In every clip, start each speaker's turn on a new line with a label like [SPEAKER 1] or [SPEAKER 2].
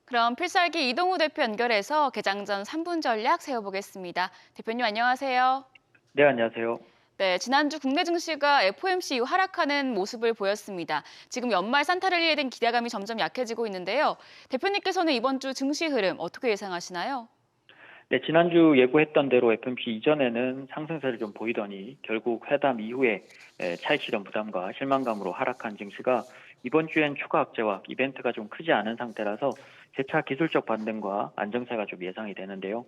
[SPEAKER 1] 그럼 필살기 이동우 대표 연결해서 개장 전 3분 전략 세워보겠습니다. 대표님 안녕하세요.
[SPEAKER 2] 네, 안녕하세요.
[SPEAKER 1] 네, 지난주 국내 증시가 FOMC 이후 하락하는 모습을 보였습니다. 지금 연말 산타랠리에 대한 기대감이 점점 약해지고 있는데요. 대표님께서는 이번 주 증시 흐름 어떻게 예상하시나요?
[SPEAKER 2] 네, 지난주 예고했던 대로 FMC 이전에는 상승세를 좀 보이더니 결국 회담 이후에 차익 실현 부담과 실망감으로 하락한 증시가 이번 주엔 추가 악재와 이벤트가 좀 크지 않은 상태라서 재차 기술적 반등과 안정세가 좀 예상이 되는데요.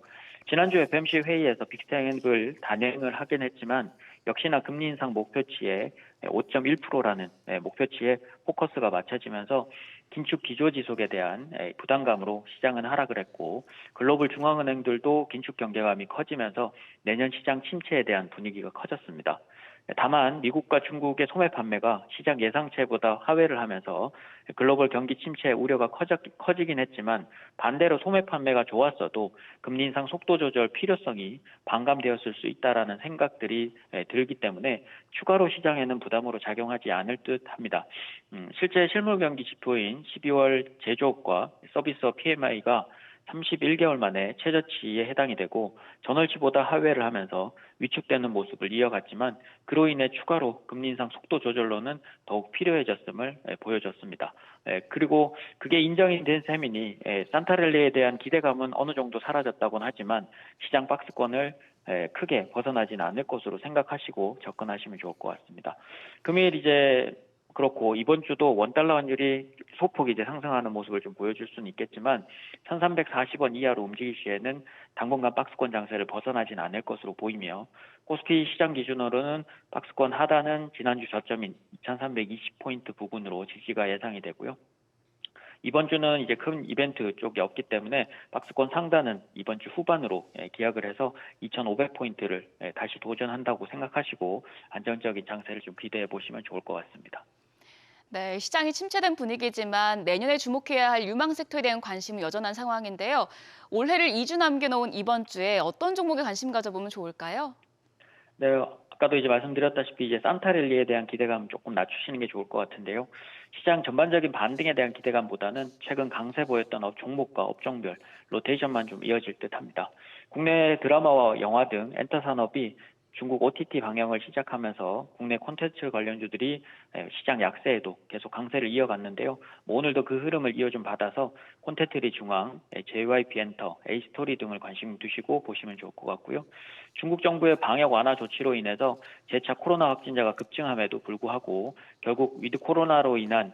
[SPEAKER 2] 지난주 FMC 회의에서 빅스텝을 단행을 하긴 했지만 역시나 금리 인상 목표치에 5.1%라는 목표치에 포커스가 맞춰지면서 긴축 기조 지속에 대한 부담감으로 시장은 하락을 했고 글로벌 중앙은행들도 긴축 경계감이 커지면서 내년 시장 침체에 대한 분위기가 커졌습니다. 다만 미국과 중국의 소매 판매가 시장 예상치보다 하회를 하면서 글로벌 경기 침체 우려가 커지긴 했지만 반대로 소매 판매가 좋았어도 금리 인상 속도 조절 필요성이 반감되었을 수 있다라는 생각들이 들기 때문에 추가로 시장에는 부담으로 작용하지 않을 듯합니다. 실제 실물 경기 지표인 12월 제조업과 서비스업 PMI가 31개월 만에 최저치에 해당이 되고 전월치보다 하회를 하면서 위축되는 모습을 이어갔지만 그로 인해 추가로 금리 인상 속도 조절로는 더욱 필요해졌음을 보여줬습니다. 그리고 그게 인정이 된 셈이니 산타랠리에 대한 기대감은 어느 정도 사라졌다고는 하지만 시장 박스권을 크게 벗어나진 않을 것으로 생각하시고 접근하시면 좋을 것 같습니다. 금요일 이제 그렇고 이번 주도 원달러 환율이 소폭 이제 상승하는 모습을 좀 보여줄 수는 있겠지만 1,340원 이하로 움직일 시에는 당분간 박스권 장세를 벗어나진 않을 것으로 보이며 코스피 시장 기준으로는 박스권 하단은 지난주 저점인 2,320포인트 부근으로 지지가 예상이 되고요. 이번 주는 이제 큰 이벤트 쪽이 없기 때문에 박스권 상단은 이번 주 후반으로 기약을 해서 2,500포인트를 다시 도전한다고 생각하시고 안정적인 장세를 좀 기대해 보시면 좋을 것 같습니다.
[SPEAKER 1] 네, 시장이 침체된 분위기지만 내년에 주목해야 할 유망 섹터에 대한 관심은 여전한 상황인데요. 올해를 2주 남겨놓은 이번 주에 어떤 종목에 관심 가져보면 좋을까요?
[SPEAKER 2] 네, 아까도 이제 말씀드렸다시피 이제 산타랠리에 대한 기대감 조금 낮추시는 게 좋을 것 같은데요. 시장 전반적인 반등에 대한 기대감보다는 최근 강세 보였던 종목과 업종별 로테이션만 좀 이어질 듯합니다. 국내 드라마와 영화 등 엔터 산업이 중국 OTT 방영을 시작하면서 국내 콘텐츠 관련주들이 시장 약세에도 계속 강세를 이어갔는데요. 뭐 오늘도 그 흐름을 이어좀 받아서 콘텐츠리 중앙, JYP 엔터, A스토리 등을 관심 두시고 보시면 좋을 것 같고요. 중국 정부의 방역 완화 조치로 인해서 재차 코로나 확진자가 급증함에도 불구하고 결국 위드 코로나로 인한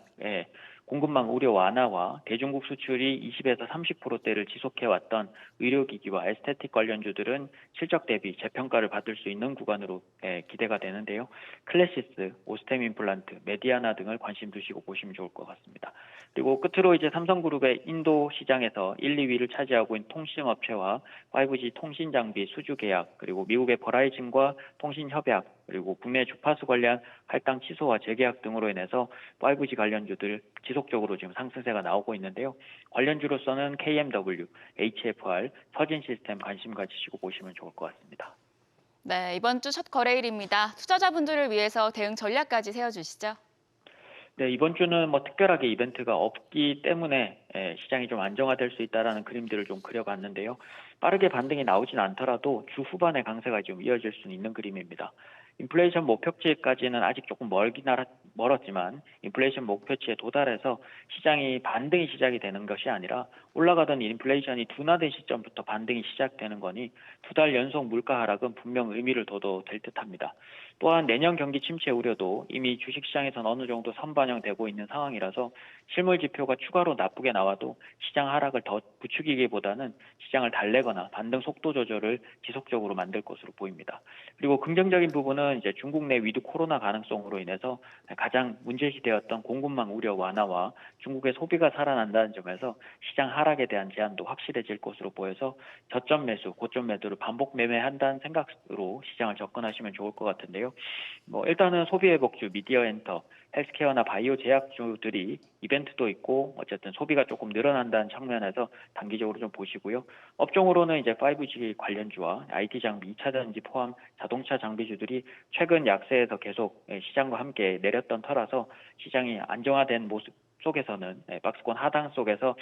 [SPEAKER 2] 공급망 우려 완화와 대중국 수출이 20에서 30%대를 지속해왔던 의료기기와 에스테틱 관련주들은 실적 대비 재평가를 받을 수 있는 구간으로 기대가 되는데요. 클래시스, 오스템 임플란트, 메디아나 등을 관심 두시고 보시면 좋을 것 같습니다. 그리고 끝으로 이제 삼성그룹의 인도 시장에서 1, 2위를 차지하고 있는 통신업체와 5G 통신 장비 수주 계약, 그리고 미국의 버라이즌과 통신 협약, 그리고 국내 주파수 관련 할당 취소와 재계약 등으로 인해서 5G 관련주들 지속적으로 지금 상승세가 나오고 있는데요. 관련주로서는 KMW, HFR, 서진 시스템 관심 가지시고 보시면 좋을 것 같습니다.
[SPEAKER 1] 네, 이번 주 첫 거래일입니다. 투자자분들을 위해서 대응 전략까지 세워주시죠.
[SPEAKER 2] 네, 이번 주는 뭐 특별하게 이벤트가 없기 때문에 시장이 좀 안정화될 수 있다라는 그림들을 좀 그려봤는데요. 빠르게 반등이 나오진 않더라도 주 후반에 강세가 좀 이어질 수 있는 그림입니다. 인플레이션 목표치까지는 아직 조금 멀었지만 인플레이션 목표치에 도달해서 시장이 반등이 시작이 되는 것이 아니라 올라가던 인플레이션이 둔화된 시점부터 반등이 시작되는 거니 두 달 연속 물가 하락은 분명 의미를 둬도 될 듯합니다. 또한 내년 경기 침체 우려도 이미 주식시장에서는 어느 정도 선반영되고 있는 상황이라서 실물 지표가 추가로 나쁘게 나와도 시장 하락을 더 부추기기보다는 시장을 달래거나 반등 속도 조절을 지속적으로 만들 것으로 보입니다. 그리고 긍정적인 부분은 이제 중국 내 위드 코로나 가능성으로 인해서 가장 문제시되었던 공급망 우려 완화와 중국의 소비가 살아난다는 점에서 시장 하락에 대한 제한도 확실해질 것으로 보여서 저점 매수, 고점 매도를 반복 매매한다는 생각으로 시장을 접근하시면 좋을 것 같은데요. 뭐 일단은 소비 회복주, 미디어 엔터, 헬스케어나 바이오 제약주들이 이벤트도 있고 어쨌든 소비가 조금 늘어난다는 측면에서 단기적으로 좀 보시고요. 업종으로는 이제 5G 관련주와 IT 장비, 2차 전지 포함 자동차 장비주들이 최근 약세에서 계속 시장과 함께 내렸던 터라서 시장이 안정화된 모습 속에서는 박스권 하단 속에서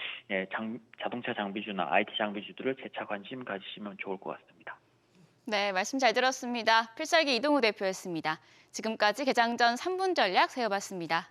[SPEAKER 2] 자동차 장비주나 IT 장비주들을 재차 관심 가지시면 좋을 것 같습니다.
[SPEAKER 1] 네, 말씀 잘 들었습니다. 필살기 이동우 대표였습니다. 지금까지 개장 전 3분 전략 세워봤습니다.